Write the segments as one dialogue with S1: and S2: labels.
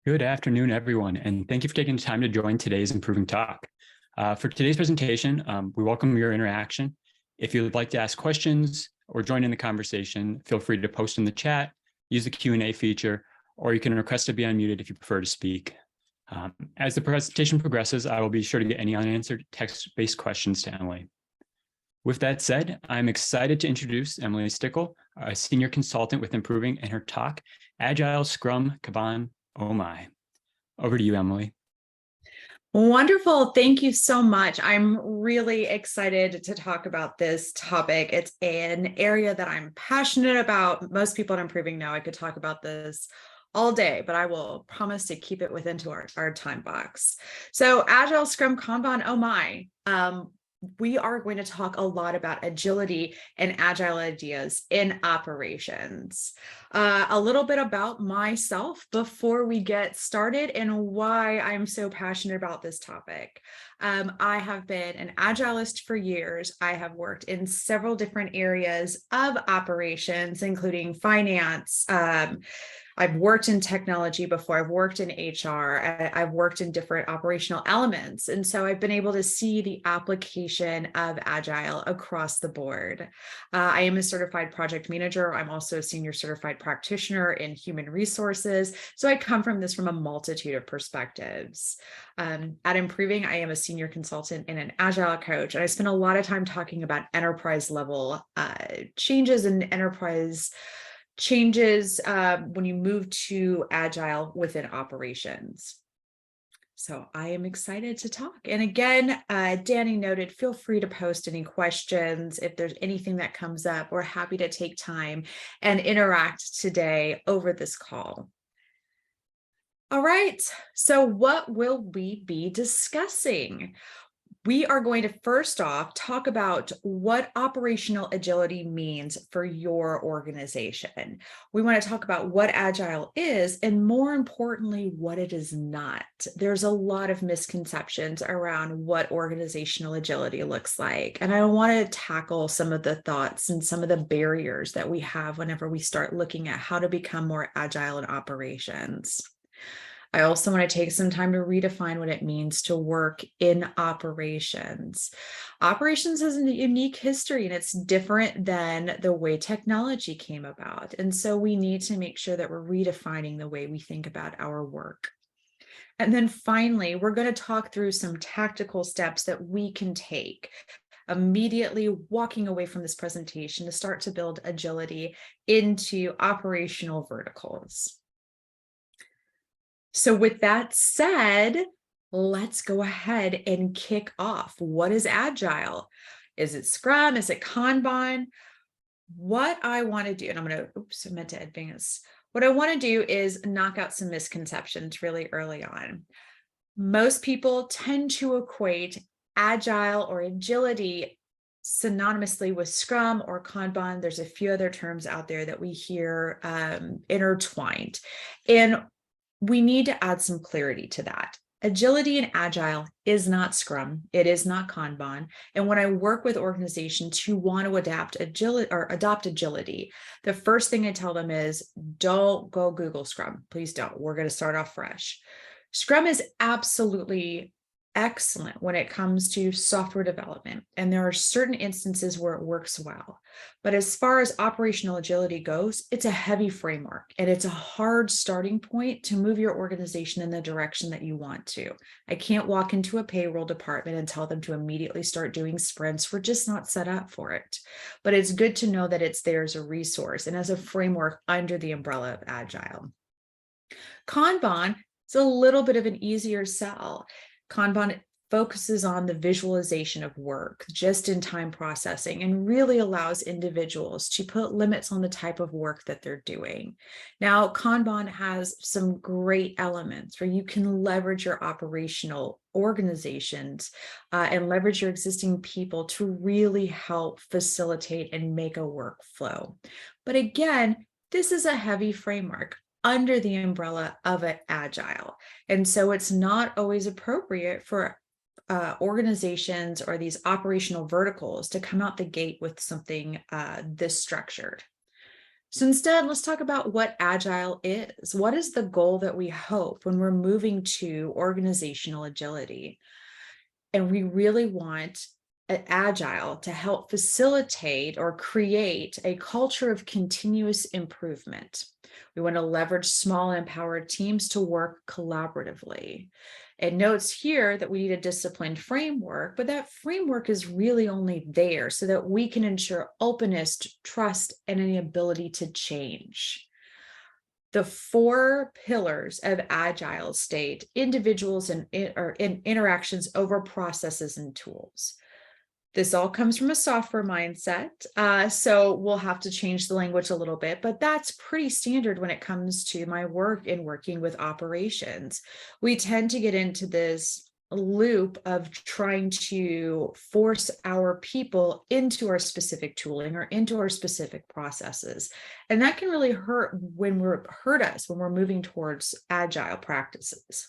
S1: Good afternoon, everyone, and thank you for taking the time to join today's Improving Talk. For today's presentation, we welcome your interaction. If you would like to ask questions or join in the conversation, feel free to post in the chat, use the Q&A feature, or you can request to be unmuted if you prefer to speak. As the presentation progresses, I will be sure to get any unanswered text-based questions to Emily. With that said, I'm excited to introduce Emily Stickle, a senior consultant with Improving, and her talk, Agile, Scrum, Kanban, Oh my. Over to you, Emily.
S2: Wonderful. Thank you so much. I'm really excited to talk about this topic. It's an area that I'm passionate about. Most people at Improving know I could talk about this all day, but I will promise to keep it within our time box. So Agile, Scrum, Kanban, oh my. We are going to talk a lot about agility and agile ideas in operations. A little bit about myself before we get started and why I'm so passionate about this topic. I have been an agilist for years. I have worked in several different areas of operations, including finance. I've worked in technology before. I've worked in HR. I've worked in different operational elements. And so I've been able to see the application of Agile across the board. I am a certified project manager. I'm also a senior certified practitioner in human resources. So I come from this from a multitude of perspectives. At Improving, I am a senior consultant and an Agile coach. And I spend a lot of time talking about enterprise level changes and enterprise changes when you move to Agile within operations. So I am excited to talk. And again, Danny noted, feel free to post any questions. If there's anything that comes up, we're happy to take time and interact today over this call. All right, so what will we be discussing? We are going to first off talk about what operational agility means for your organization. We want to talk about what Agile is, and more importantly, what it is not. There's a lot of misconceptions around what organizational agility looks like. And I want to tackle some of the thoughts and some of the barriers that we have whenever we start looking at how to become more agile in operations. I also want to take some time to redefine what it means to work in operations. Operations has a unique history and it's different than the way technology came about. And so we need to make sure that we're redefining the way we think about our work. And then finally, we're going to talk through some tactical steps that we can take immediately walking away from this presentation to start to build agility into operational verticals. So with that said, let's go ahead and kick off. What is Agile? Is it Scrum? Is it Kanban? What I want to do, and I'm going to, I meant to advance. What I want to do is knock out some misconceptions really early on. Most people tend to equate Agile or agility synonymously with Scrum or Kanban. There's a few other terms out there that we hear intertwined. And we need to add some clarity to that. Agility and Agile is not Scrum. It is not Kanban. And when I work with organizations who want to adopt agility, the first thing I tell them is don't go Google Scrum. Please don't. We're going to start off fresh. Scrum is absolutely excellent when it comes to software development. And there are certain instances where it works well. But as far as operational agility goes, it's a heavy framework and it's a hard starting point to move your organization in the direction that you want to. I can't walk into a payroll department and tell them to immediately start doing sprints. We're just not set up for it. But it's good to know that it's there as a resource and as a framework under the umbrella of Agile. Kanban is a little bit of an easier sell. Kanban focuses on the visualization of work, just-in-time processing, and really allows individuals to put limits on the type of work that they're doing. Now, Kanban has some great elements where you can leverage your operational organizations and leverage your existing people to really help facilitate and make a workflow. But again, this is a heavy framework under the umbrella of an Agile. And so it's not always appropriate for organizations or these operational verticals to come out the gate with something this structured. So instead, let's talk about what Agile is. What is the goal that we hope when we're moving to organizational agility? And we really want Agile to help facilitate or create a culture of continuous improvement. We want to leverage small empowered teams to work collaboratively. It notes here that we need a disciplined framework, but that framework is really only there so that we can ensure openness, trust, and an ability to change. The 4 pillars of Agile state individuals and interactions over processes and tools. This all comes from a software mindset, so we'll have to change the language a little bit, but that's pretty standard when it comes to my work in working with operations. We tend to get into this loop of trying to force our people into our specific tooling or into our specific processes. And that can really hurt us when we're moving towards agile practices.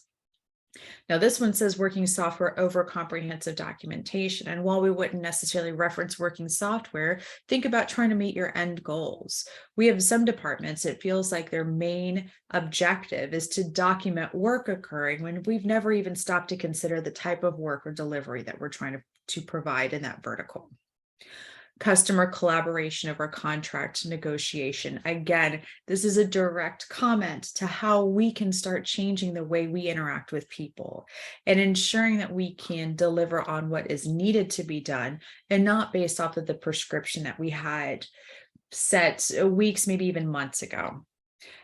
S2: Now, this one says working software over comprehensive documentation. And while we wouldn't necessarily reference working software, think about trying to meet your end goals. We have some departments, it feels like their main objective is to document work occurring when we've never even stopped to consider the type of work or delivery that we're trying to provide in that vertical. Customer collaboration over contract negotiation. Again, this is a direct comment to how we can start changing the way we interact with people and ensuring that we can deliver on what is needed to be done and not based off of the prescription that we had set weeks, maybe even months ago.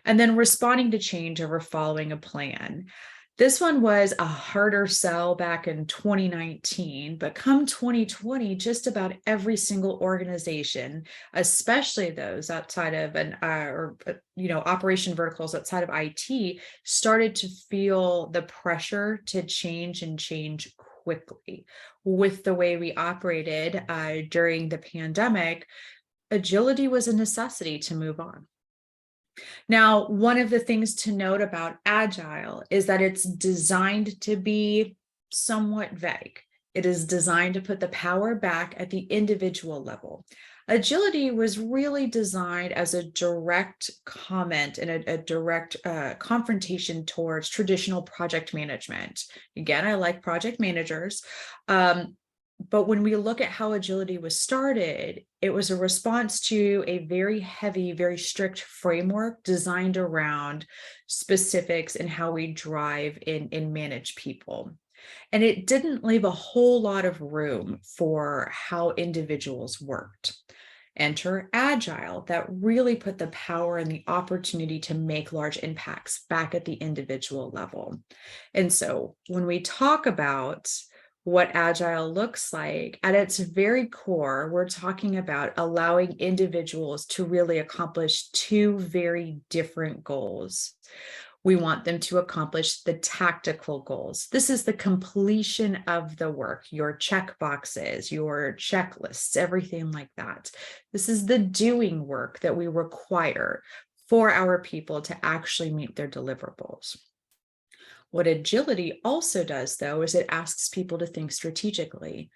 S2: And then responding to change over following a plan. This one was a harder sell back in 2019, but come 2020, just about every single organization, especially those outside of operation verticals outside of IT, started to feel the pressure to change and change quickly. With the way we operated during the pandemic, agility was a necessity to move on. Now, one of the things to note about Agile is that it's designed to be somewhat vague. It is designed to put the power back at the individual level. Agility was really designed as a direct comment and a direct confrontation towards traditional project management. Again, I like project managers. But when we look at how agility was started, it was a response to a very heavy, very strict framework designed around specifics and how we drive and manage people. And it didn't leave a whole lot of room for how individuals worked. Enter Agile, that really put the power and the opportunity to make large impacts back at the individual level. And so when we talk about what Agile looks like, at its very core, we're talking about allowing individuals to really accomplish 2 very different goals. We want them to accomplish the tactical goals. This is the completion of the work, your check boxes, your checklists, everything like that. This is the doing work that we require for our people to actually meet their deliverables. What agility also does, though, is it asks people to think strategically.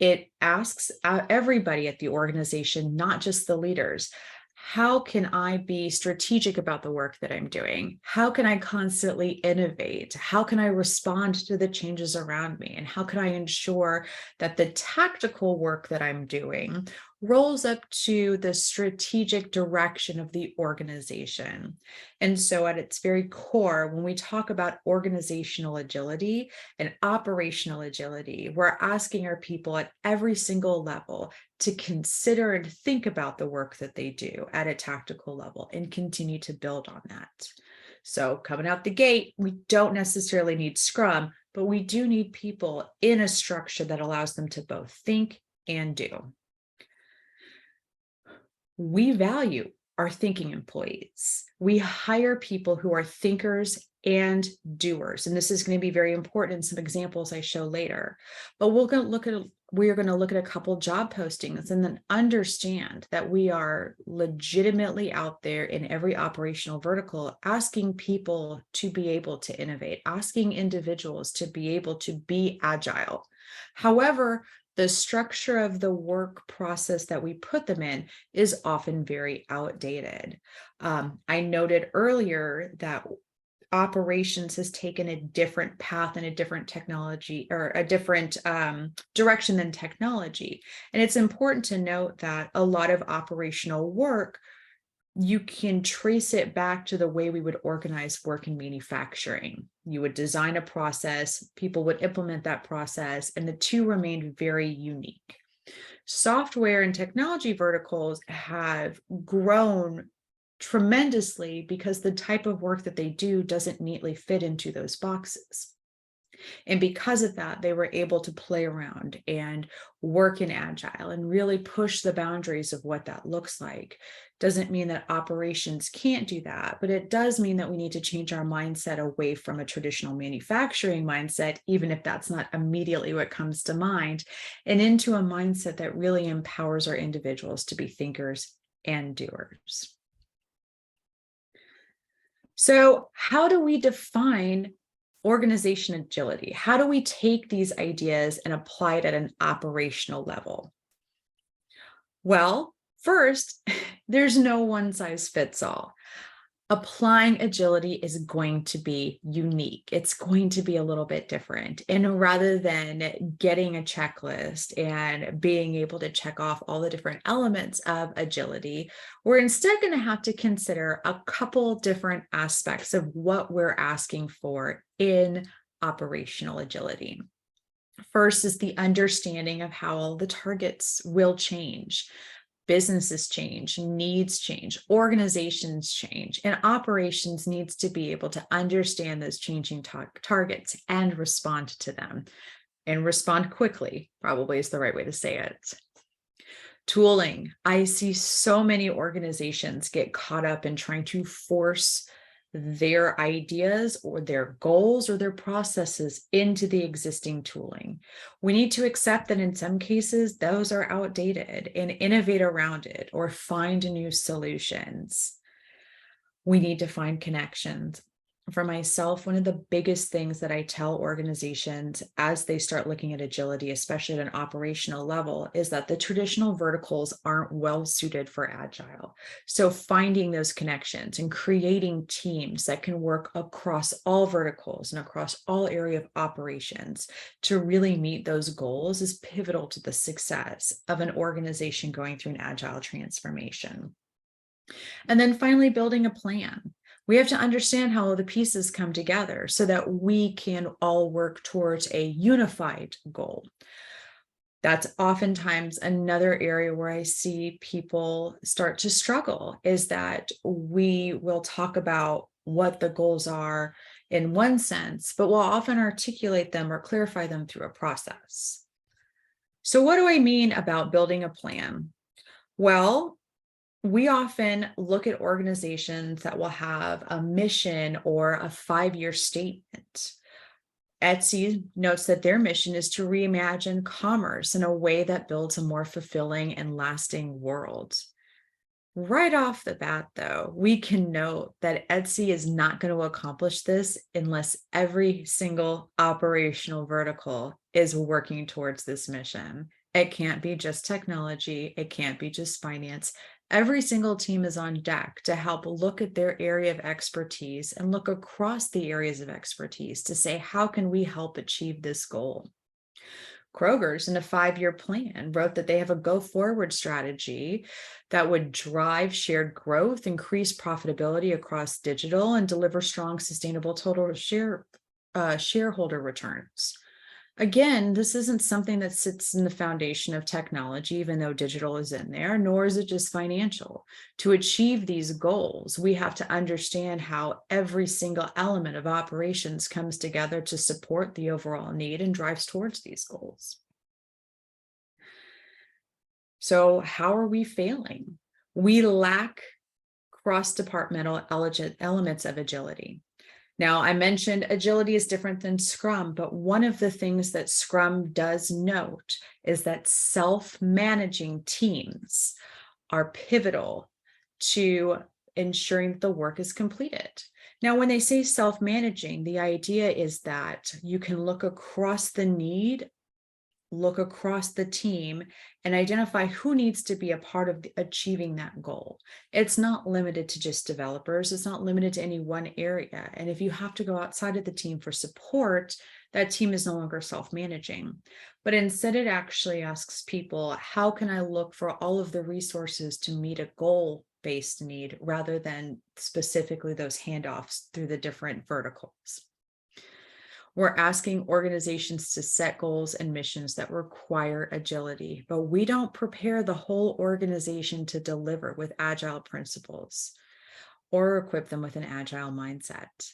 S2: It asks everybody at the organization, not just the leaders, how can I be strategic about the work that I'm doing? How can I constantly innovate? How can I respond to the changes around me? And how can I ensure that the tactical work that I'm doing rolls up to the strategic direction of the organization? And so at its very core, when we talk about organizational agility and operational agility, we're asking our people at every single level to consider and think about the work that they do at a tactical level and continue to build on that. So coming out the gate, we don't necessarily need Scrum, but we do need people in a structure that allows them to both think and do. We value our thinking employees. We hire people who are thinkers and doers. And this is going to be very important in some examples I show later. But we're going to look at a couple job postings and then understand that we are legitimately out there in every operational vertical, asking people to be able to innovate, asking individuals to be able to be agile. However, the structure of the work process that we put them in is often very outdated. I noted earlier that operations has taken a different path and a different technology, or a different direction than technology. And it's important to note that a lot of operational work, you can trace it back to the way we would organize work in manufacturing. You would design a process, people would implement that process, and the two remained very unique. Software and technology verticals have grown tremendously because the type of work that they do doesn't neatly fit into those boxes. And because of that, they were able to play around and work in Agile and really push the boundaries of what that looks like. Doesn't mean that operations can't do that, but it does mean that we need to change our mindset away from a traditional manufacturing mindset, even if that's not immediately what comes to mind, and into a mindset that really empowers our individuals to be thinkers and doers. So, how do we define organization agility? How do we take these ideas and apply it at an operational level? Well, first, there's no one size fits all. Applying agility is going to be unique. It's going to be a little bit different. And rather than getting a checklist and being able to check off all the different elements of agility, we're instead going to have to consider a couple different aspects of what we're asking for in operational agility. First is the understanding of how all the targets will change. Businesses change, needs change, organizations change, and operations needs to be able to understand those changing targets and respond to them, and respond quickly, probably is the right way to say it. Tooling. I see so many organizations get caught up in trying to force their ideas or their goals or their processes into the existing tooling. We need to accept that in some cases, those are outdated and innovate around it or find new solutions. We need to find connections. For myself, one of the biggest things that I tell organizations as they start looking at agility, especially at an operational level, is that the traditional verticals aren't well suited for Agile. So finding those connections and creating teams that can work across all verticals and across all area of operations to really meet those goals is pivotal to the success of an organization going through an Agile transformation. And then finally, building a plan. We have to understand how all the pieces come together so that we can all work towards a unified goal. That's oftentimes another area where I see people start to struggle, is that we will talk about what the goals are in one sense, but we'll often articulate them or clarify them through a process. So what do I mean about building a plan? Well, we often look at organizations that will have a mission or a 5-year statement. Etsy notes that their mission is to reimagine commerce in a way that builds a more fulfilling and lasting world. Right off the bat, though, we can note that Etsy is not going to accomplish this unless every single operational vertical is working towards this mission. It can't be just technology. It can't be just finance. Every single team is on deck to help look at their area of expertise and look across the areas of expertise to say, how can we help achieve this goal? Kroger's in a 5-year plan wrote that they have a go-forward strategy that would drive shared growth, increase profitability across digital, and deliver strong, sustainable total shareholder returns. Again, this isn't something that sits in the foundation of technology, even though digital is in there, nor is it just financial. To achieve these goals, we have to understand how every single element of operations comes together to support the overall need and drives towards these goals. So how are we failing? We lack cross-departmental elements of agility. Now, I mentioned agility is different than Scrum, but one of the things that Scrum does note is that self-managing teams are pivotal to ensuring that the work is completed. Now, when they say self-managing, the idea is that you can look across the need look across the team, and identify who needs to be a part of achieving that goal. It's not limited to just developers. It's not limited to any one area. And if you have to go outside of the team for support, that team is no longer self-managing. But instead, it actually asks people, how can I look for all of the resources to meet a goal-based need rather than specifically those handoffs through the different verticals? We're asking organizations to set goals and missions that require agility, but we don't prepare the whole organization to deliver with Agile principles or equip them with an Agile mindset.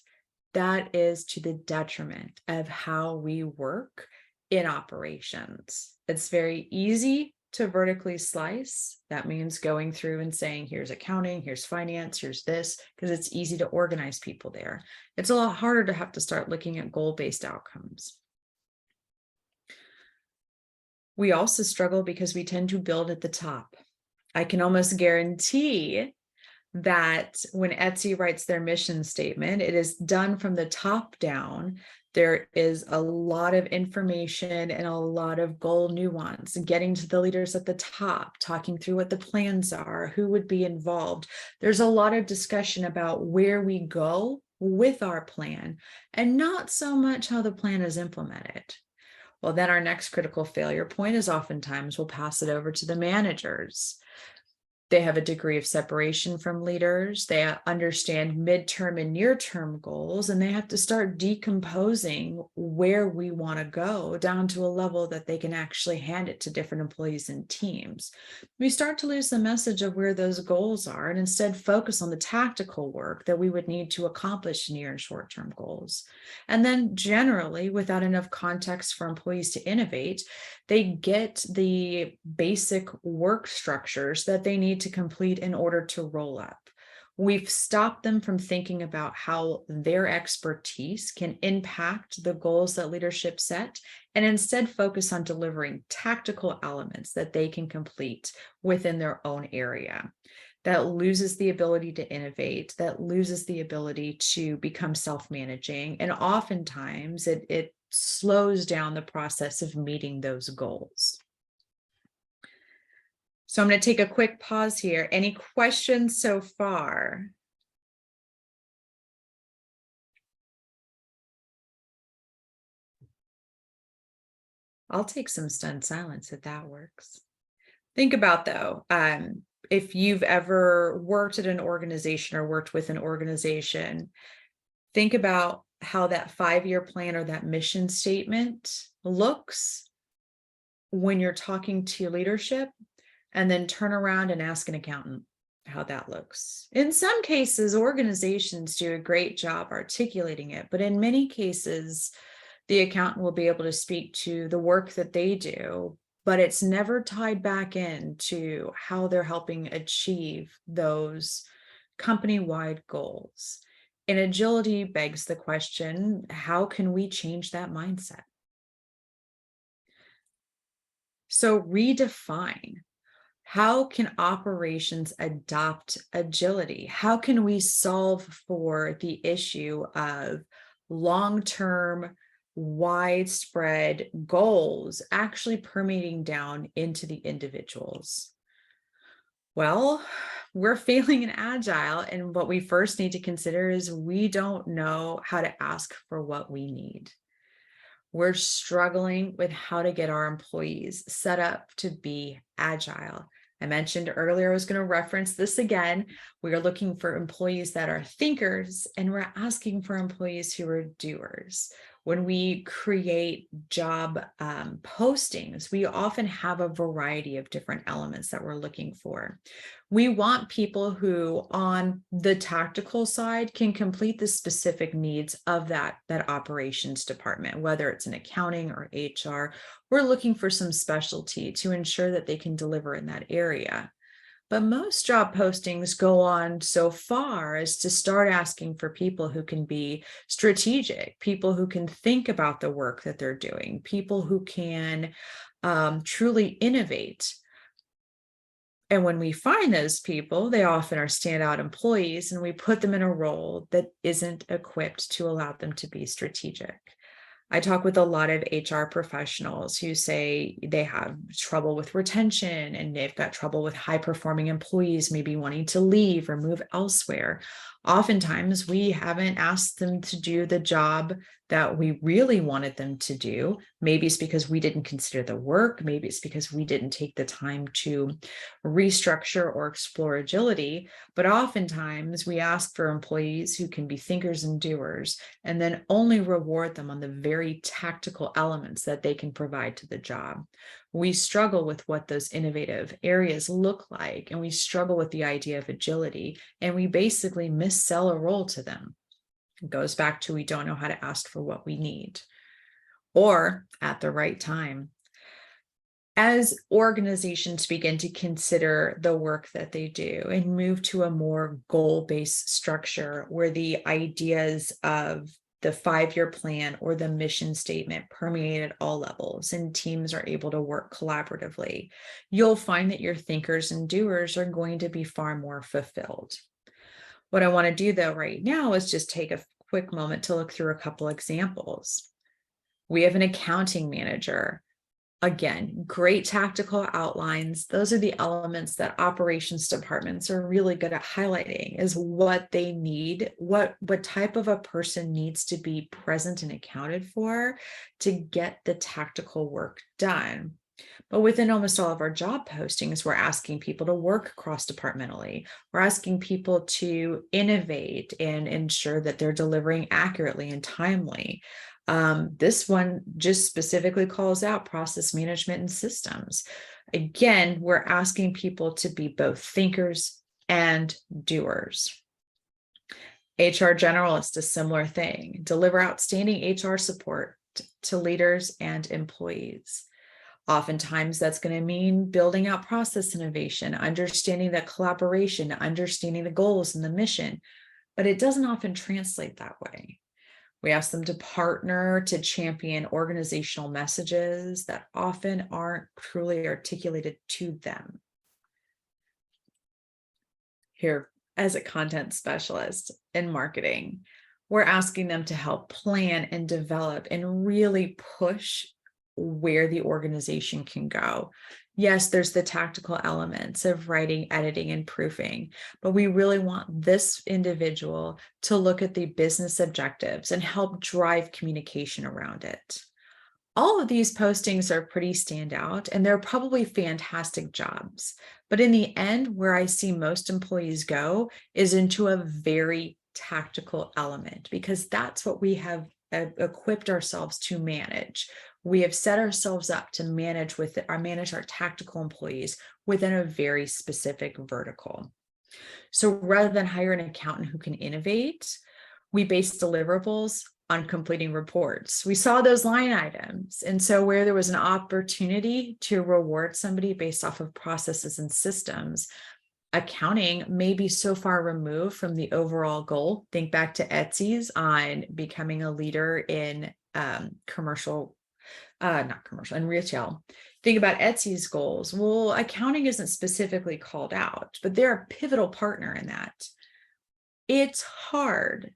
S2: That is to the detriment of how we work in operations. It's very easy to vertically slice. That means going through and saying, here's accounting, here's finance, here's this, because it's easy to organize people there. It's a lot harder to have to start looking at goal-based outcomes. We also struggle because we tend to build at the top. I can almost guarantee that when Etsy writes their mission statement, it is done from the top down. There is a lot of information and a lot of goal nuance, getting to the leaders at the top, talking through what the plans are, who would be involved. There's a lot of discussion about where we go with our plan and not so much how the plan is implemented. Well, then our next critical failure point is oftentimes we'll pass it over to the managers. They have a degree of separation from leaders. They understand midterm and near-term goals, and they have to start decomposing where we want to go down to a level that they can actually hand it to different employees and teams. We start to lose the message of where those goals are and instead focus on the tactical work that we would need to accomplish near and short-term goals. And then generally, without enough context for employees to innovate, they get the basic work structures that they need to complete in order to roll up. We've stopped them from thinking about how their expertise can impact the goals that leadership set, and instead focus on delivering tactical elements that they can complete within their own area. That loses the ability to innovate, that loses the ability to become self-managing, and oftentimes it slows down the process of meeting those goals. So I'm going to take a quick pause here. Any questions so far? I'll take some stunned silence if that works. Think about though, if you've ever worked at an organization or worked with an organization, think about how that 5-year plan or that mission statement looks when you're talking to your leadership, and then turn around and ask an accountant how that looks. In some cases, organizations do a great job articulating it, but in many cases, the accountant will be able to speak to the work that they do, but it's never tied back into how they're helping achieve those company-wide goals. And agility begs the question, how can we change that mindset? So redefine. How can operations adopt agility? How can we solve for the issue of long-term, widespread goals actually permeating down into the individuals? Well, we're failing in Agile, and what we first need to consider is we don't know how to ask for what we need. We're struggling with how to get our employees set up to be Agile. I mentioned earlier, I was going to reference this again. We are looking for employees that are thinkers, and we're asking for employees who are doers. When we create job postings, we often have a variety of different elements that we're looking for. We want people who, on the tactical side, can complete the specific needs of that operations department, whether it's in accounting or HR. We're looking for some specialty to ensure that they can deliver in that area. But most job postings go on so far as to start asking for people who can be strategic, people who can think about the work that they're doing, people who can truly innovate. And when we find those people, they often are standout employees, and we put them in a role that isn't equipped to allow them to be strategic. I talk with a lot of HR professionals who say they have trouble with retention and they've got trouble with high performing employees maybe wanting to leave or move elsewhere. Oftentimes, we haven't asked them to do the job that we really wanted them to do. Maybe it's because we didn't consider the work. Maybe it's because we didn't take the time to restructure or explore agility. But oftentimes, we ask for employees who can be thinkers and doers, and then only reward them on the very tactical elements that they can provide to the job. We struggle with what those innovative areas look like, and we struggle with the idea of agility, and we basically missell a role to them. It goes back to we don't know how to ask for what we need or at the right time. As organizations begin to consider the work that they do and move to a more goal-based structure where the ideas of the 5-year plan or the mission statement permeate at all levels and teams are able to work collaboratively, you'll find that your thinkers and doers are going to be far more fulfilled. What I want to do though right now is just take a quick moment to look through a couple examples. We have an accounting manager. Again, great tactical outlines. Those are the elements that operations departments are really good at highlighting is what they need, what type of a person needs to be present and accounted for to get the tactical work done. But within almost all of our job postings, we're asking people to work cross-departmentally. We're asking people to innovate and ensure that they're delivering accurately and timely. This one just specifically calls out process management and systems. Again, we're asking people to be both thinkers and doers. HR generalist, a similar thing. Deliver outstanding HR support to leaders and employees. Oftentimes, that's going to mean building out process innovation, understanding the collaboration, understanding the goals and the mission, but it doesn't often translate that way. We ask them to partner to champion organizational messages that often aren't truly articulated to them. Here, as a content specialist in marketing, we're asking them to help plan and develop and really push where the organization can go. Yes, there's the tactical elements of writing, editing, and proofing, but we really want this individual to look at the business objectives and help drive communication around it. All of these postings are pretty standout, and they're probably fantastic jobs. But in the end, where I see most employees go is into a very tactical element, because that's what we have equipped ourselves to manage. We have set ourselves up to manage our tactical employees within a very specific vertical. So rather than hire an accountant who can innovate, we base deliverables on completing reports. We saw those line items. And so where there was an opportunity to reward somebody based off of processes and systems, accounting may be so far removed from the overall goal. Think back to Etsy's on becoming a leader in in retail. Think about Etsy's goals. Well, accounting isn't specifically called out, but they're a pivotal partner in that. It's hard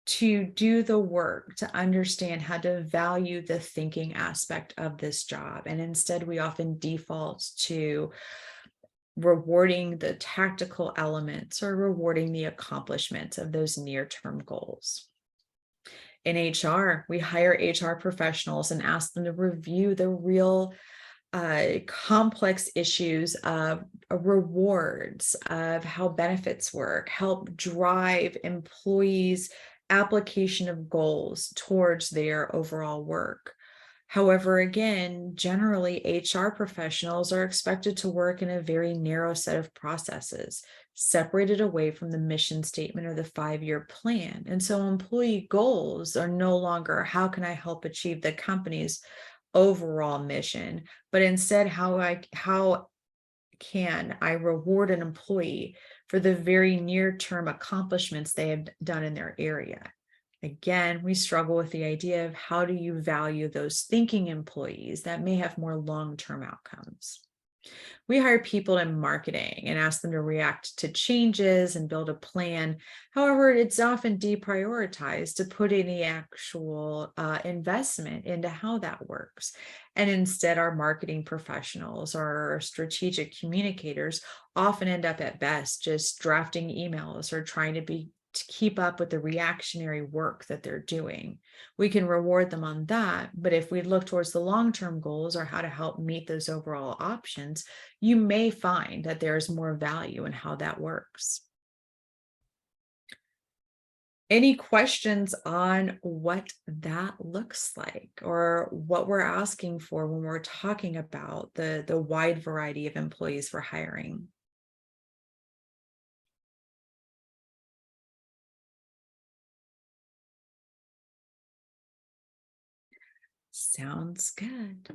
S2: to do the work to understand how to value the thinking aspect of this job. And instead, we often default to rewarding the tactical elements or rewarding the accomplishments of those near-term goals. In HR, we hire HR professionals and ask them to review the real complex issues of rewards, of how benefits work, help drive employees' application of goals towards their overall work. However, again, generally, HR professionals are expected to work in a very narrow set of processes, separated away from the mission statement or the 5-year plan. And so employee goals are no longer, how can I help achieve the company's overall mission, but instead, how can I reward an employee for the very near-term accomplishments they have done in their area. Again, we struggle with the idea of how do you value those thinking employees that may have more long-term outcomes. We hire people in marketing and ask them to react to changes and build a plan. However, it's often deprioritized to put any actual investment into how that works. And instead, our marketing professionals or our strategic communicators often end up at best just drafting emails or trying to keep up with the reactionary work that they're doing. We can reward them on that, but if we look towards the long-term goals or how to help meet those overall options, you may find that there's more value in how that works. Any questions on what that looks like or what we're asking for when we're talking about the wide variety of employees we're hiring? Sounds good.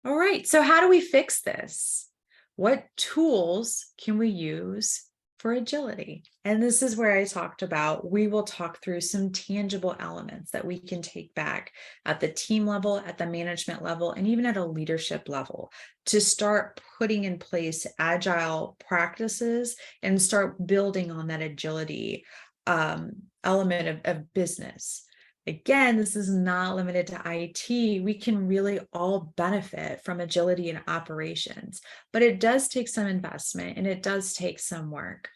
S2: All right, so how do we fix this? What tools can we use for agility? And this is where I talked about, we will talk through some tangible elements that we can take back at the team level, at the management level, and even at a leadership level to start putting in place agile practices and start building on that agility element of business. Again, this is not limited to IT. We can really all benefit from agility in operations, but it does take some investment and it does take some work.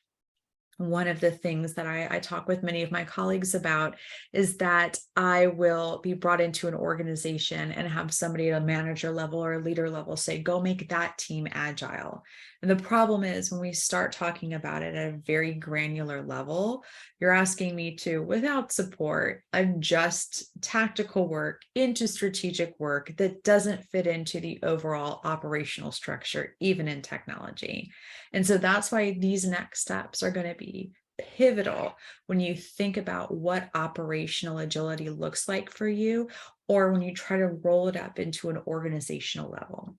S2: One of the things that I talk with many of my colleagues about is that I will be brought into an organization and have somebody at a manager level or a leader level say, go make that team agile. And the problem is when we start talking about it at a very granular level, you're asking me to, without support, adjust tactical work into strategic work that doesn't fit into the overall operational structure, even in technology. And so that's why these next steps are going to be pivotal when you think about what operational agility looks like for you, or when you try to roll it up into an organizational level.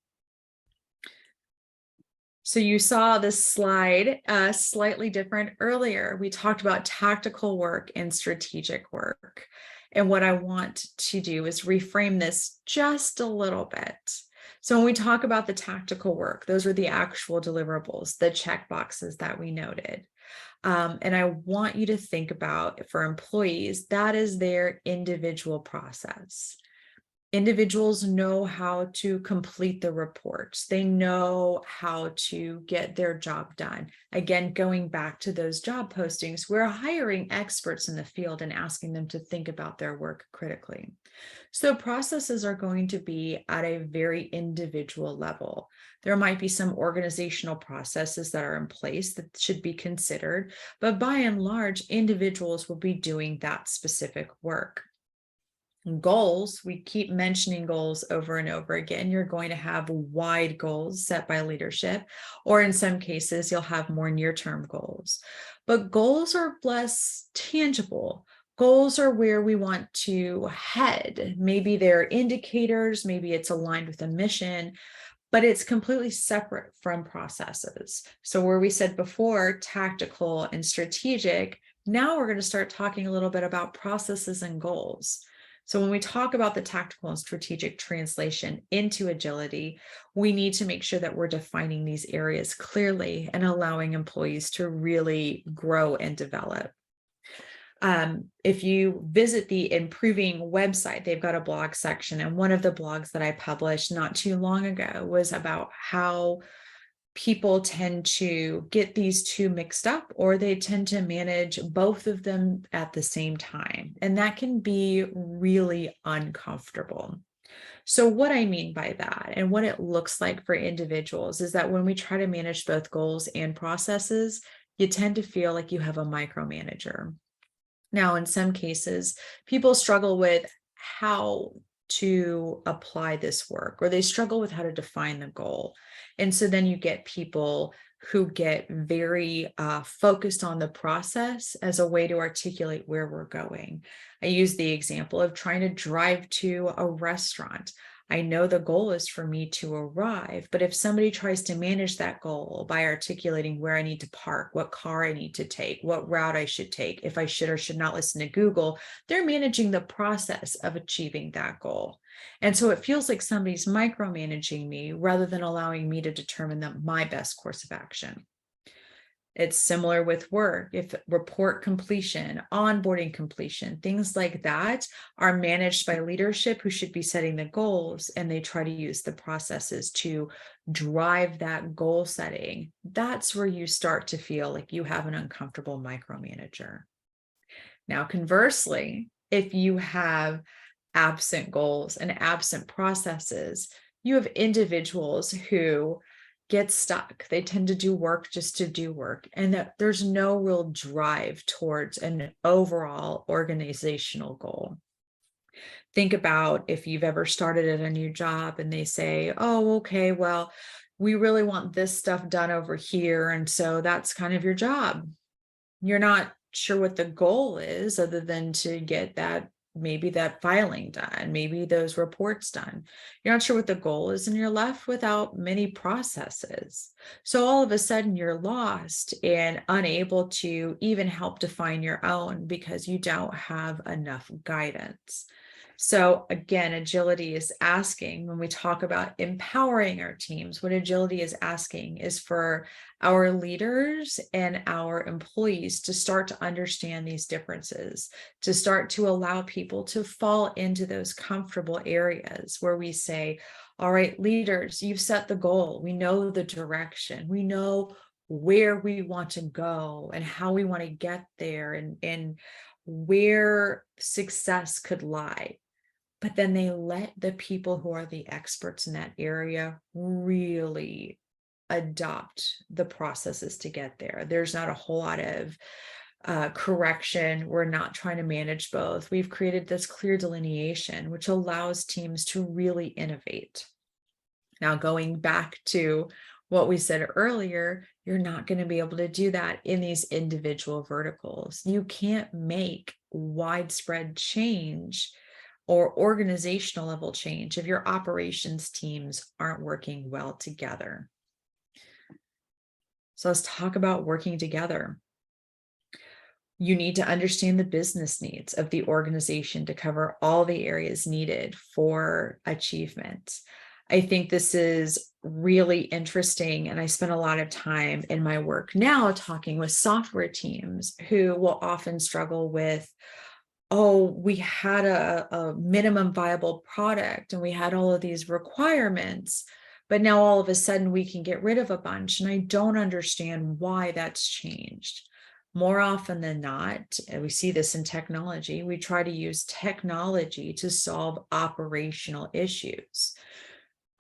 S2: So you saw this slide slightly different earlier. We talked about tactical work and strategic work. And what I want to do is reframe this just a little bit. So when we talk about the tactical work, those are the actual deliverables, the check boxes that we noted. And I want you to think about, for employees, that is their individual process. Individuals know how to complete the reports. They know how to get their job done. Again, going back to those job postings, we're hiring experts in the field and asking them to think about their work critically. So processes are going to be at a very individual level. There might be some organizational processes that are in place that should be considered, but by and large, individuals will be doing that specific work. Goals, we keep mentioning goals over and over again. You're going to have wide goals set by leadership, or in some cases, you'll have more near-term goals. But goals are less tangible. Goals are where we want to head. Maybe they're indicators, maybe it's aligned with a mission, but it's completely separate from processes. So where we said before, tactical and strategic, now we're going to start talking a little bit about processes and goals. So when we talk about the tactical and strategic translation into agility, we need to make sure that we're defining these areas clearly and allowing employees to really grow and develop. If you visit the Improving website, they've got a blog section. And one of the blogs that I published not too long ago was about how people tend to get these two mixed up, or they tend to manage both of them at the same time. And that can be really uncomfortable. So what I mean by that and what it looks like for individuals is that when we try to manage both goals and processes, you tend to feel like you have a micromanager. Now, in some cases, people struggle with how to apply this work, or they struggle with how to define the goal. And so then you get people who get very focused on the process as a way to articulate where we're going. I use the example of trying to drive to a restaurant. I know the goal is for me to arrive, but if somebody tries to manage that goal by articulating where I need to park, what car I need to take, what route I should take, if I should or should not listen to Google, they're managing the process of achieving that goal. And so it feels like somebody's micromanaging me rather than allowing me to determine my best course of action. It's similar with work. If report completion, onboarding completion, things like that are managed by leadership who should be setting the goals, and they try to use the processes to drive that goal setting, that's where you start to feel like you have an uncomfortable micromanager. Now, conversely, if you have absent goals and absent processes, you have individuals who get stuck. They tend to do work just to do work, and that there's no real drive towards an overall organizational goal. Think about if you've ever started at a new job and they say, oh, okay, well, we really want this stuff done over here. And so that's kind of your job. You're not sure what the goal is other than to get maybe that filing done, maybe those reports done. You're not sure what the goal is, and you're left without many processes. So all of a sudden you're lost and unable to even help define your own because you don't have enough guidance. So again, agility is asking, when we talk about empowering our teams, what agility is asking is for our leaders and our employees to start to understand these differences, to start to allow people to fall into those comfortable areas where we say, all right, leaders, you've set the goal. We know the direction. We know where we want to go and how we want to get there, and where success could lie. But then they let the people who are the experts in that area really adopt the processes to get there. There's not a whole lot of correction. We're not trying to manage both. We've created this clear delineation, which allows teams to really innovate. Now, going back to what we said earlier, you're not going to be able to do that in these individual verticals. You can't make widespread change or organizational level change if your operations teams aren't working well together. So let's talk about working together. You need to understand the business needs of the organization to cover all the areas needed for achievement. I think this is really interesting, and I spend a lot of time in my work now talking with software teams who will often struggle with, oh, we had a minimum viable product and we had all of these requirements, but now all of a sudden we can get rid of a bunch, and I don't understand why that's changed. More often than not, and we see this in technology, we try to use technology to solve operational issues.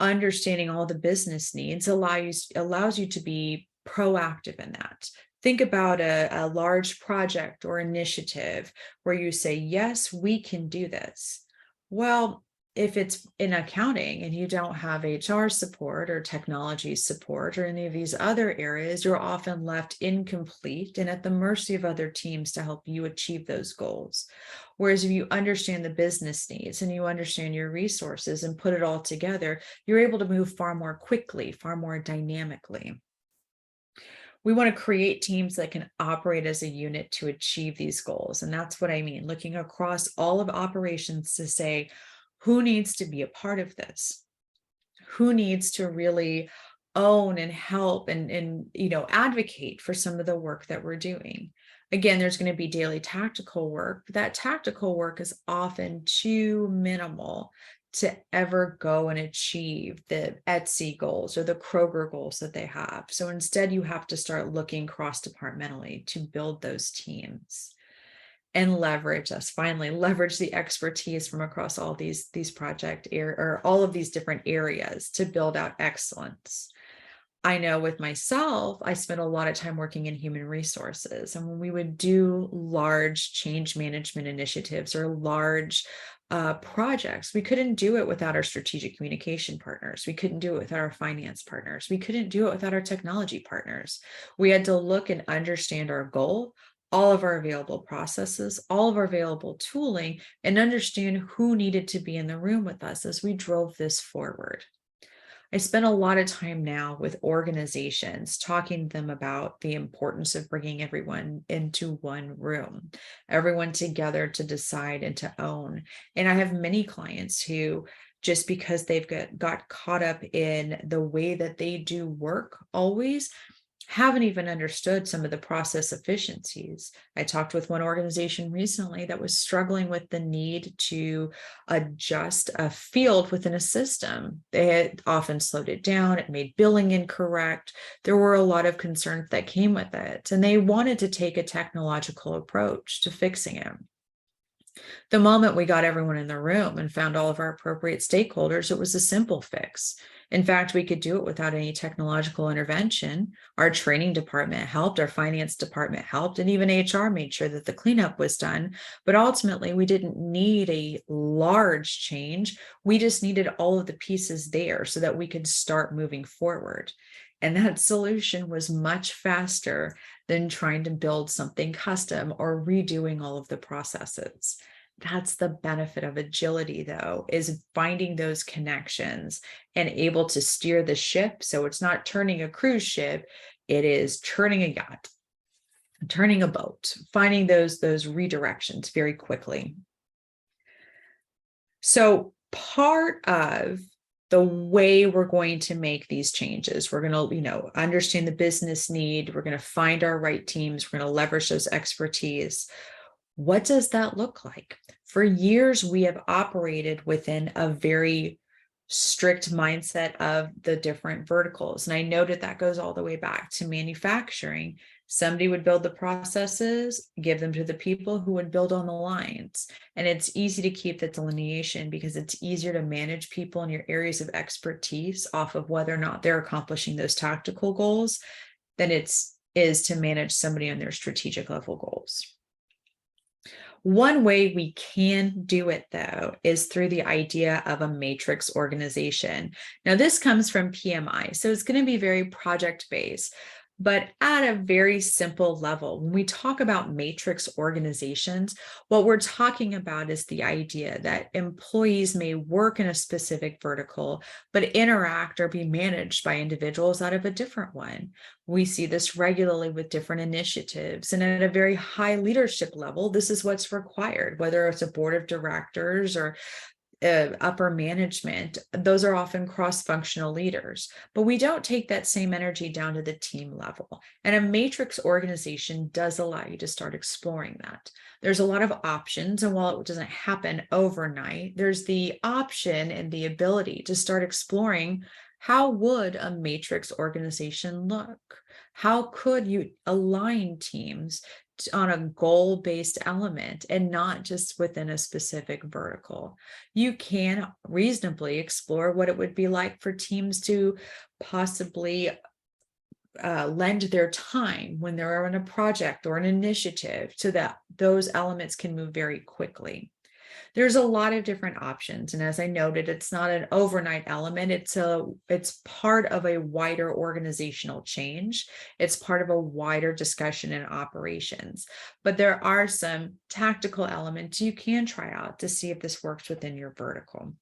S2: Understanding all the business needs allows you to be proactive in that. Think about a large project or initiative where you say, yes, we can do this. Well, if it's in accounting and you don't have HR support or technology support or any of these other areas, you're often left incomplete and at the mercy of other teams to help you achieve those goals. Whereas if you understand the business needs and you understand your resources and put it all together, you're able to move far more quickly, far more dynamically. We want to create teams that can operate as a unit to achieve these goals. And that's what I mean, looking across all of operations to say, who needs to be a part of this? Who needs to really own and help and advocate for some of the work that we're doing? Again, there's going to be daily tactical work. That tactical work is often too minimal to ever go and achieve the Etsy goals or the Kroger goals that they have. So instead, you have to start looking cross-departmentally to build those teams and leverage the expertise from across all these project or all of these different areas to build out excellence. I know with myself, I spent a lot of time working in human resources, and when we would do large change management initiatives or large projects, we couldn't do it without our strategic communication partners. We couldn't do it without our finance partners. We couldn't do it without our technology partners. We had to look and understand our goal, all of our available processes, all of our available tooling, and understand who needed to be in the room with us as we drove this forward. I spend a lot of time now with organizations talking to them about the importance of bringing everyone into one room, everyone together to decide and to own. And I have many clients who, just because they've got caught up in the way that they do work always, haven't even understood some of the process efficiencies. I talked with one organization recently that was struggling with the need to adjust a field within a system. They had often slowed it down, it made billing incorrect. There were a lot of concerns that came with it, and they wanted to take a technological approach to fixing it. The moment we got everyone in the room and found all of our appropriate stakeholders, it was a simple fix. In fact, we could do it without any technological intervention. Our training department helped, our finance department helped, and even HR made sure that the cleanup was done. But ultimately, we didn't need a large change. We just needed all of the pieces there so that we could start moving forward. And that solution was much faster than trying to build something custom or redoing all of the processes. That's the benefit of agility, though, is finding those connections and able to steer the ship. So it's not turning a cruise ship, it is turning a yacht, turning a boat, finding those redirections very quickly. So part of the way we're going to make these changes, we're going to, understand the business need. We're going to find our right teams. We're going to leverage those expertise. What does that look like? For years, we have operated within a very strict mindset of the different verticals. And I noted that goes all the way back to manufacturing. Somebody would build the processes, give them to the people who would build on the lines. And it's easy to keep that delineation because it's easier to manage people in your areas of expertise off of whether or not they're accomplishing those tactical goals than it is to manage somebody on their strategic level goals. One way we can do it, though, is through the idea of a matrix organization. Now, this comes from PMI, so it's going to be very project-based, but at a very simple level. When we talk about matrix organizations, what we're talking about is the idea that employees may work in a specific vertical, but interact or be managed by individuals out of a different one. We see this regularly with different initiatives, and at a very high leadership level, this is what's required, whether it's a board of directors or upper management. Those are often cross-functional leaders, but we don't take that same energy down to the team level. And a matrix organization does allow you to start exploring that. There's a lot of options, and while it doesn't happen overnight, there's the option and the ability to start exploring, how would a matrix organization look? How could you align teams on a goal-based element and not just within a specific vertical? You can reasonably explore what it would be like for teams to possibly lend their time when they're on a project or an initiative so that those elements can move very quickly. There's a lot of different options. And as I noted, it's not an overnight element. It's part of a wider organizational change. It's part of a wider discussion in operations. But there are some tactical elements you can try out to see if this works within your vertical.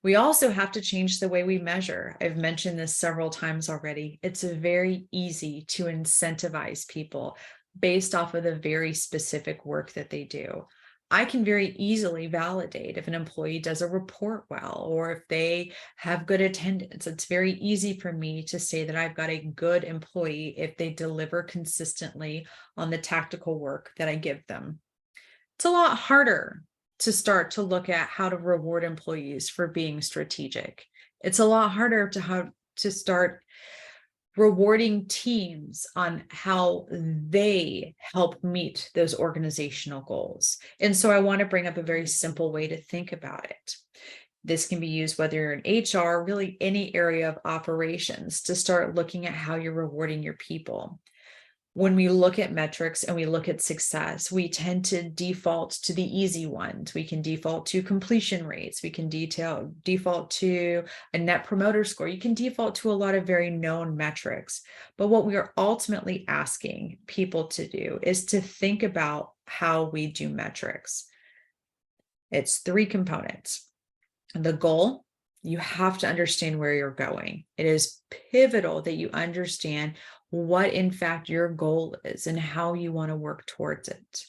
S2: We also have to change the way we measure. I've mentioned this several times already. It's very easy to incentivize people based off of the very specific work that they do. I can very easily validate if an employee does a report well, or if they have good attendance. It's very easy for me to say that I've got a good employee if they deliver consistently on the tactical work that I give them. It's a lot harder to start to look at how to reward employees for being strategic. It's a lot harder to start rewarding teams on how they help meet those organizational goals. And so I want to bring up a very simple way to think about it. This can be used whether you're in HR, really any area of operations, to start looking at how you're rewarding your people. When we look at metrics and we look at success, we tend to default to the easy ones. We can default to completion rates. We can default to a net promoter score. You can default to a lot of very known metrics. But what we are ultimately asking people to do is to think about how we do metrics. It's three components: the goal, You have to understand where you're going. It is pivotal that you understand what, in fact, your goal is and how you want to work towards it.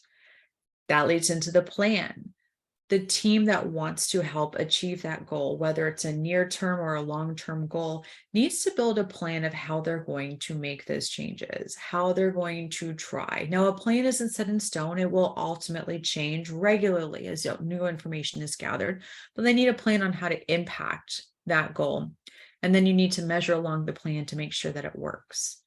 S2: That leads into the plan. The team that wants to help achieve that goal, whether it's a near-term or a long-term goal, needs to build a plan of how they're going to make those changes, how they're going to try. Now, a plan isn't set in stone. It will ultimately change regularly as new information is gathered, but they need a plan on how to impact that goal. And then you need to measure along the plan to make sure that it works.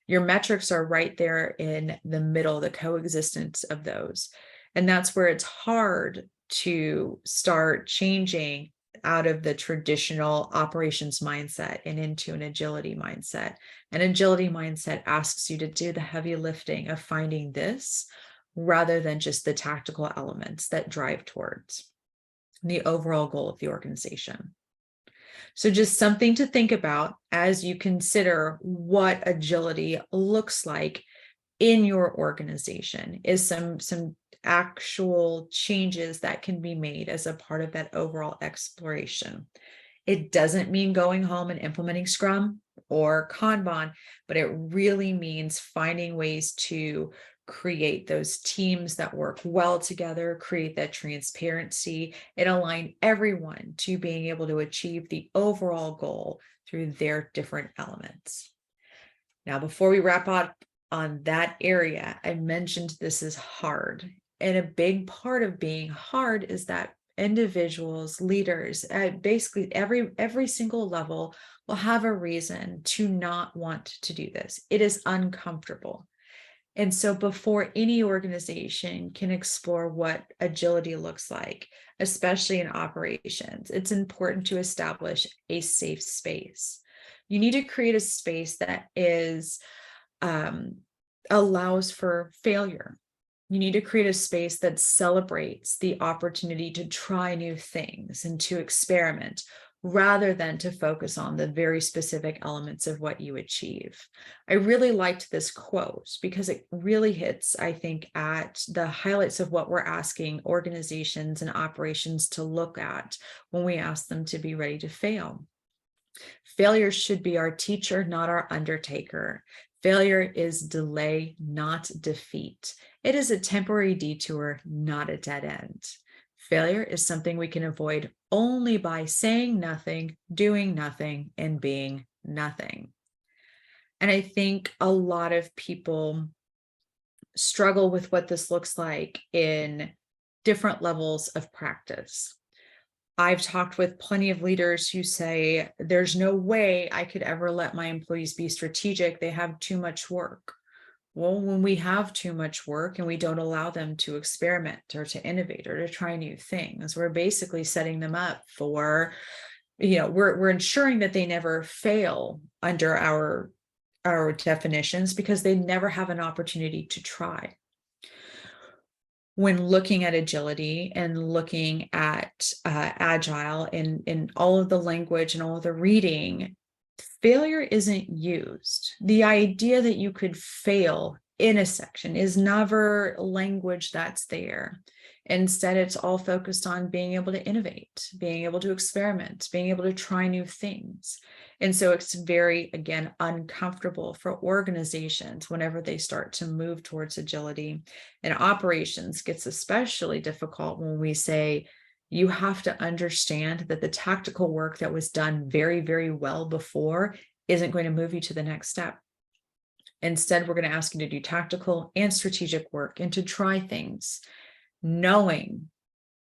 S2: Your metrics are right there in the middle, the coexistence of those. And that's where it's hard to start changing out of the traditional operations mindset and into an agility mindset. An agility mindset asks you to do the heavy lifting of finding this rather than just the tactical elements that drive towards the overall goal of the organization. So just something to think about as you consider what agility looks like in your organization is some actual changes that can be made as a part of that overall exploration. It doesn't mean going home and implementing Scrum or Kanban, but it really means finding ways to create those teams that work well together, create that transparency, and align everyone to being able to achieve the overall goal through their different elements. Now, before we wrap up on that area, I mentioned this is hard. And a big part of being hard is that individuals, leaders, at basically every single level will have a reason to not want to do this. It is uncomfortable. And so before any organization can explore what agility looks like, especially in operations, it's important to establish a safe space. You need to create a space that is allows for failure. You need to create a space that celebrates the opportunity to try new things and to experiment rather than to focus on the very specific elements of what you achieve. I really liked this quote because it really hits, I think, at the highlights of what we're asking organizations and operations to look at when we ask them to be ready to fail. Failure should be our teacher, not our undertaker. Failure is delay, not defeat. It is a temporary detour, not a dead end. Failure is something we can avoid only by saying nothing, doing nothing, and being nothing. And I think a lot of people struggle with what this looks like in different levels of practice. I've talked with plenty of leaders who say, there's no way I could ever let my employees be strategic. They have too much work. Well, when we have too much work and we don't allow them to experiment or to innovate or to try new things, we're basically setting them up for, we're ensuring that they never fail under our definitions because they never have an opportunity to try. When looking at agility and looking at Agile in all of the language and all of the reading, failure isn't used. The idea that you could fail in a section is never language that's there. Instead, it's all focused on being able to innovate, being able to experiment, being able to try new things. And so it's very, again, uncomfortable for organizations whenever they start to move towards agility. And operations gets especially difficult when we say, you have to understand that the tactical work that was done very, very well before isn't going to move you to the next step. Instead, we're going to ask you to do tactical and strategic work and to try things, knowing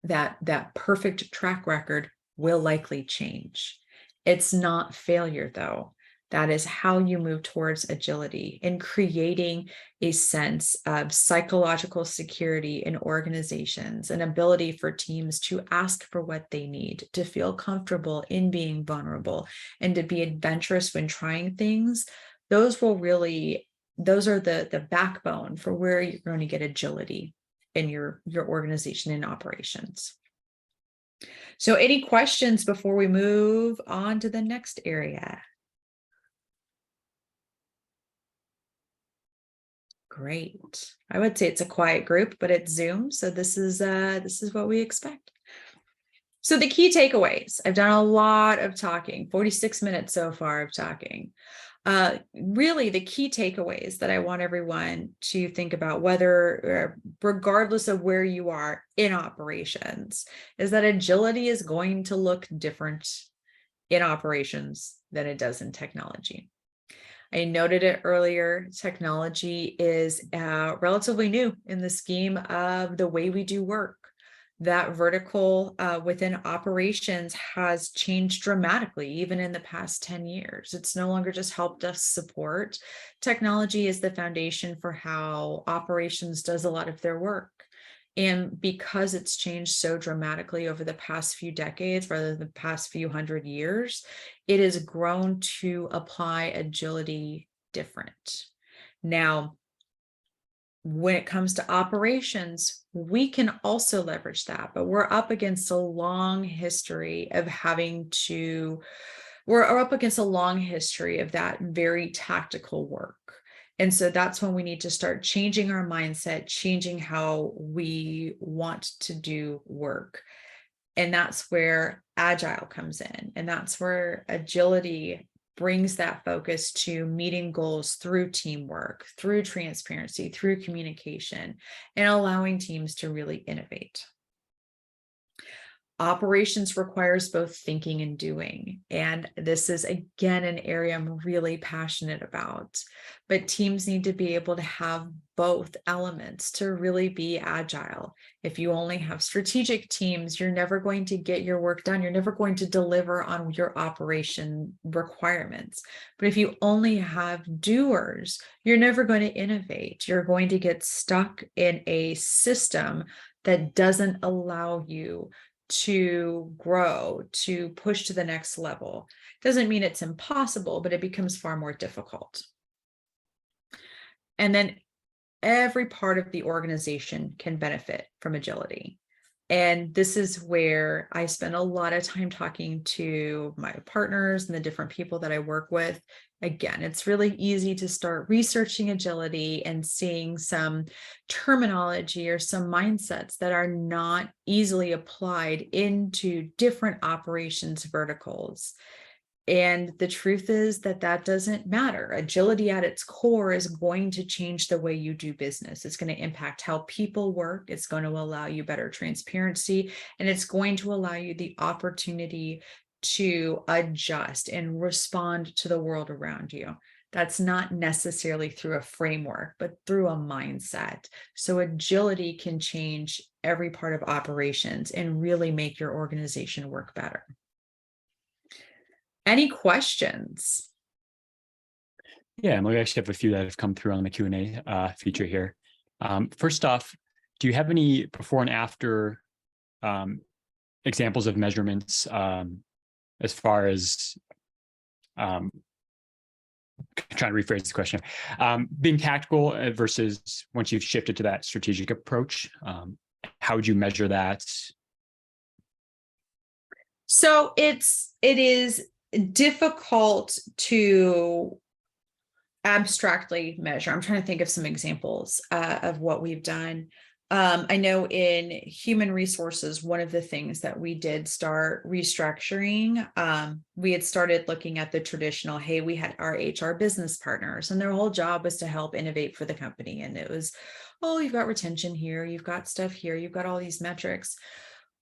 S2: that that perfect track record will likely change. It's not failure, though. That is how you move towards agility and creating a sense of psychological security in organizations, an ability for teams to ask for what they need, to feel comfortable in being vulnerable, and to be adventurous when trying things. Those are the backbone for where you're going to get agility in your organization and operations. So any questions before we move on to the next area? Great. I would say it's a quiet group, but it's Zoom, so this is what we expect. So the key takeaways, I've done a lot of talking, 46 minutes so far of talking. Really the key takeaways that I want everyone to think about, whether regardless of where you are in operations, is that agility is going to look different in operations than it does in technology. I noted it earlier, technology is relatively new in the scheme of the way we do work. That vertical within operations has changed dramatically, even in the past 10 years. It's no longer just helped us support. Technology is the foundation for how operations does a lot of their work. And because it's changed so dramatically over the past few decades, rather than the past few hundred years, it has grown to apply agility different. Now, when it comes to operations, we can also leverage that, but we're up against a long history of that very tactical work. And so that's when we need to start changing our mindset, changing how we want to do work. And that's where Agile comes in. And that's where agility brings that focus to meeting goals through teamwork, through transparency, through communication, and allowing teams to really innovate. Operations requires both thinking and doing. And this is, again, an area I'm really passionate about. But teams need to be able to have both elements to really be agile. If you only have strategic teams, you're never going to get your work done. You're never going to deliver on your operation requirements. But if you only have doers, you're never going to innovate. You're going to get stuck in a system that doesn't allow you to grow, to push to the next level. Doesn't mean it's impossible, but it becomes far more difficult. And then every part of the organization can benefit from agility. And this is where I spend a lot of time talking to my partners and the different people that I work with. Again, it's really easy to start researching agility and seeing some terminology or some mindsets that are not easily applied into different operations verticals. And the truth is that doesn't matter. Agility at its core is going to change the way you do business. It's going to impact how people work. It's going to allow you better transparency, and it's going to allow you the opportunity to adjust and respond to the world around you. That's not necessarily through a framework, but through a mindset. So agility can change every part of operations and really make your organization work better. Any questions?
S1: Yeah, and we actually have a few that have come through on the Q&A feature here. First off, do you have any before and after examples of measurements as far as, trying to rephrase the question, being tactical versus once you've shifted to that strategic approach, how would you measure that?
S2: So it is difficult to abstractly measure. I'm trying to think of some examples of what we've done. I know in human resources, one of the things that we did start restructuring, we had started looking at the traditional, hey, we had our HR business partners, and their whole job was to help innovate for the company. And it was, oh, you've got retention here, you've got stuff here, you've got all these metrics.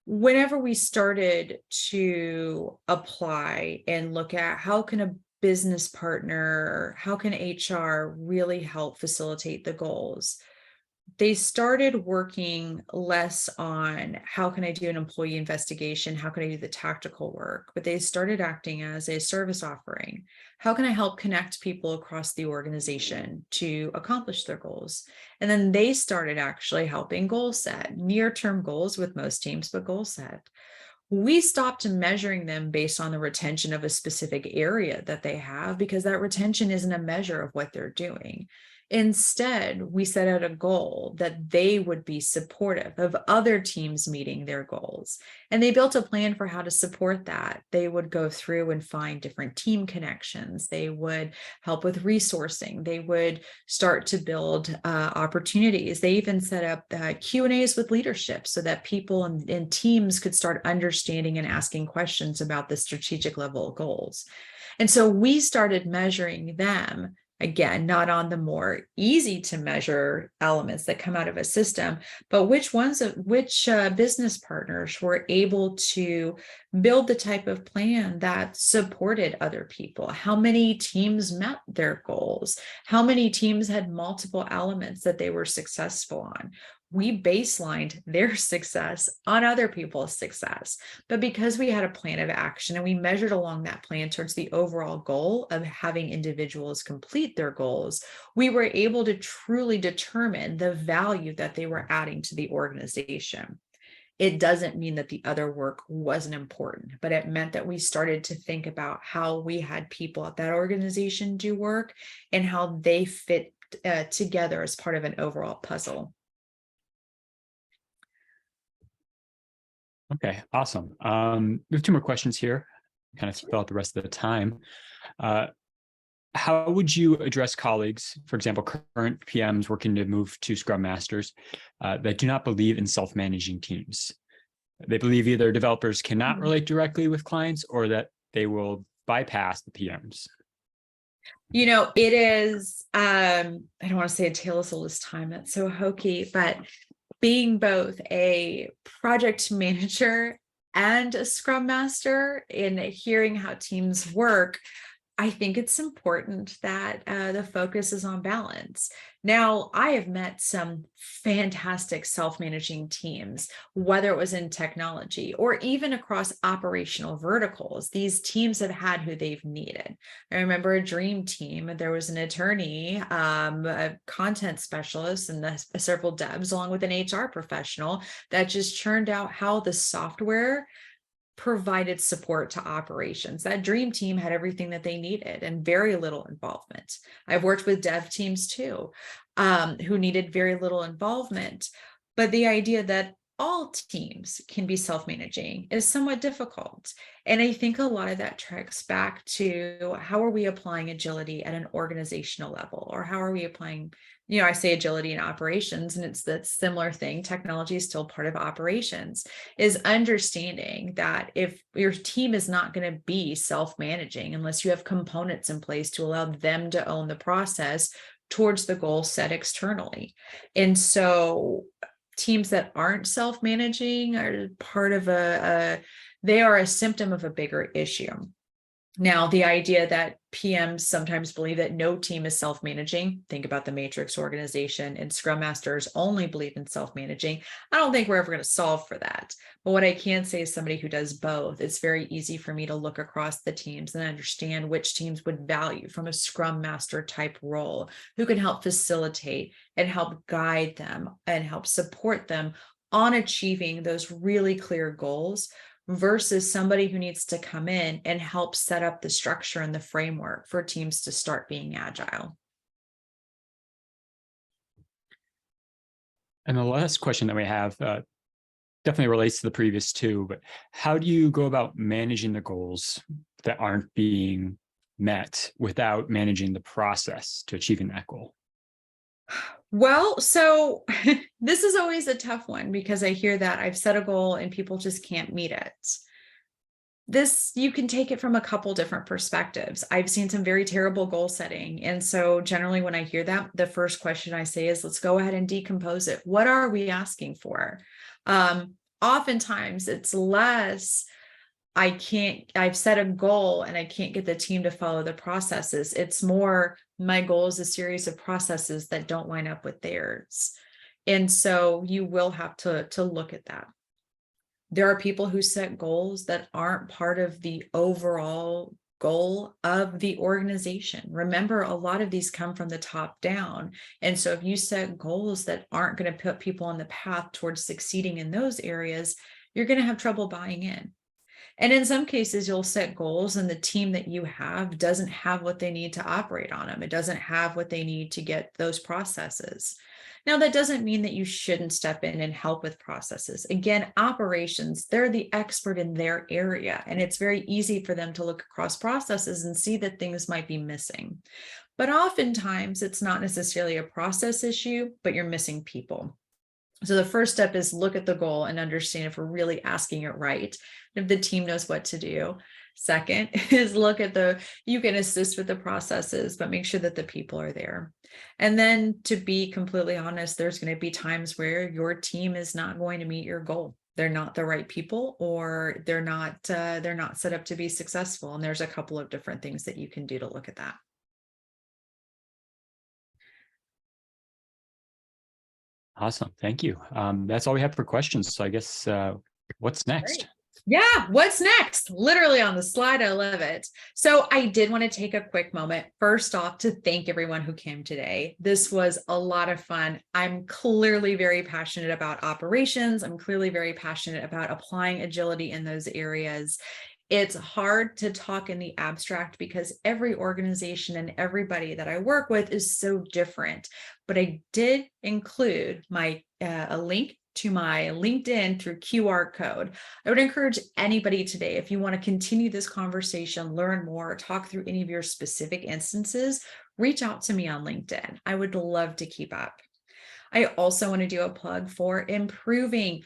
S2: Whenever we started to apply and look at how can a business partner, how can HR really help facilitate the goals, they started working less on how can I do an employee investigation, how can I do the tactical work, but they started acting as a service offering. How can I help connect people across the organization to accomplish their goals? And then they started actually helping goal set, near-term goals with most teams, but goal set. We stopped measuring them based on the retention of a specific area that they have, because that retention isn't a measure of what they're doing. Instead, we set out a goal that they would be supportive of other teams meeting their goals. And they built a plan for how to support that. They would go through and find different team connections. They would help with resourcing. They would start to build opportunities. They even set up Q&As with leadership so that people and teams could start understanding and asking questions about the strategic level goals. And so we started measuring them. Again, not on the more easy to measure elements that come out of a system, but which business partners were able to build the type of plan that supported other people, how many teams met their goals, how many teams had multiple elements that they were successful on. We baselined their success on other people's success. But because we had a plan of action and we measured along that plan towards the overall goal of having individuals complete their goals, we were able to truly determine the value that they were adding to the organization. It doesn't mean that the other work wasn't important, but it meant that we started to think about how we had people at that organization do work and how they fit together as part of an overall puzzle.
S1: Okay, awesome. We have two more questions here, kind of fill out the rest of the time. How would you address colleagues, for example, current PMs working to move to Scrum Masters that do not believe in self-managing teams? They believe either developers cannot relate directly with clients or that they will bypass the PMs.
S2: It is, I don't want to say a tale as old as time, that's so hokey, but being both a project manager and a Scrum Master in hearing how teams work, I think it's important that the focus is on balance. Now, I have met some fantastic self-managing teams, whether it was in technology or even across operational verticals. These teams have had who they've needed. I remember a dream team. There was an attorney, a content specialist, and several devs, along with an HR professional that just churned out how the software provided support to operations. That dream team had everything that they needed and very little involvement. I've worked with dev teams too, who needed very little involvement. But the idea that all teams can be self-managing is somewhat difficult. And I think a lot of that tracks back to how are we applying agility at an organizational level, or how are we applying, I say agility in operations, and it's that similar thing. Technology is still part of operations, is understanding that if your team is not going to be self-managing unless you have components in place to allow them to own the process towards the goal set externally. And so teams that aren't self-managing are part of they are a symptom of a bigger issue. Now, the idea that PMs sometimes believe that no team is self-managing, think about the matrix organization, and Scrum Masters only believe in self-managing. I don't think we're ever going to solve for that. But what I can say is somebody who does both, it's very easy for me to look across the teams and understand which teams would value from a Scrum Master type role, who can help facilitate and help guide them and help support them on achieving those really clear goals, versus somebody who needs to come in and help set up the structure and the framework for teams to start being agile.
S1: And the last question that we have definitely relates to the previous two, but how do you go about managing the goals that aren't being met without managing the process to achieving that goal?
S2: Well, so this is always a tough one, because I hear that I've set a goal and people just can't meet it. This, you can take it from a couple different perspectives. I've seen some very terrible goal setting. And so generally when I hear that, the first question I say is, let's go ahead and decompose it. What are we asking for? Oftentimes it's less, I've set a goal and I can't get the team to follow the processes. It's more, my goal is a series of processes that don't line up with theirs. And so you will have to look at that. There are people who set goals that aren't part of the overall goal of the organization. Remember, a lot of these come from the top down. And so if you set goals that aren't going to put people on the path towards succeeding in those areas, you're going to have trouble buying in. And in some cases, you'll set goals and the team that you have doesn't have what they need to operate on them. It doesn't have what they need to get those processes. Now, that doesn't mean that you shouldn't step in and help with processes. Again, operations, they're the expert in their area, and it's very easy for them to look across processes and see that things might be missing. But oftentimes, it's not necessarily a process issue, but you're missing people. So the first step is look at the goal and understand if we're really asking it right, if the team knows what to do. Second is look at you can assist with the processes, but make sure that the people are there. And then, to be completely honest, there's going to be times where your team is not going to meet your goal. They're not the right people, or they're not set up to be successful. And there's a couple of different things that you can do to look at that.
S1: Awesome. Thank you. That's all we have for questions. So I guess what's next?
S2: Great. Yeah, what's next? Literally on the slide. I love it. So I did want to take a quick moment, first off, to thank everyone who came today. This was a lot of fun. I'm clearly very passionate about operations. I'm clearly very passionate about applying agility in those areas. It's hard to talk in the abstract because every organization and everybody that I work with is so different. But I did include a link to my LinkedIn through QR code. I would encourage anybody today, if you want to continue this conversation, learn more, talk through any of your specific instances, reach out to me on LinkedIn. I would love to keep up. I also want to do a plug for Improving.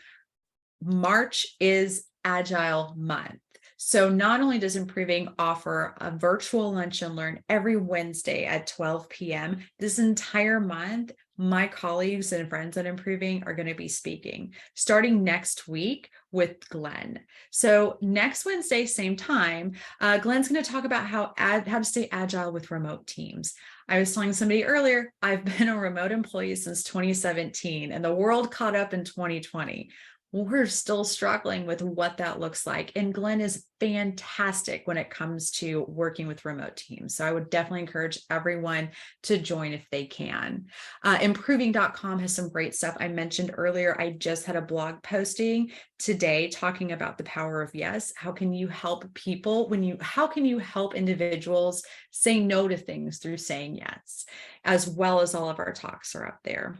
S2: March is Agile month. So not only does Improving offer a virtual lunch and learn every Wednesday at 12 p.m., this entire month, my colleagues and friends at Improving are going to be speaking starting next week with Glenn. So next Wednesday, same time, Glenn's going to talk about how to stay agile with remote teams. I was telling somebody earlier, I've been a remote employee since 2017, and the world caught up in 2020. We're still struggling with what that looks like. And Glenn is fantastic when it comes to working with remote teams. So I would definitely encourage everyone to join if they can. Improving.com has some great stuff. I mentioned earlier, I just had a blog posting today talking about the power of yes. How can you help people how can you help individuals say no to things through saying yes, as well as all of our talks are up there.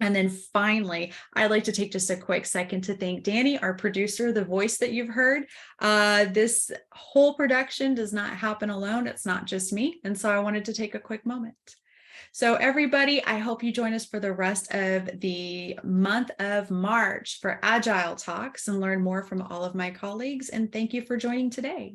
S2: And then finally, I'd like to take just a quick second to thank Danny, our producer, the voice that you've heard. This whole production does not happen alone. It's not just me. And so I wanted to take a quick moment. So everybody, I hope you join us for the rest of the month of March for Agile Talks and learn more from all of my colleagues. And thank you for joining today.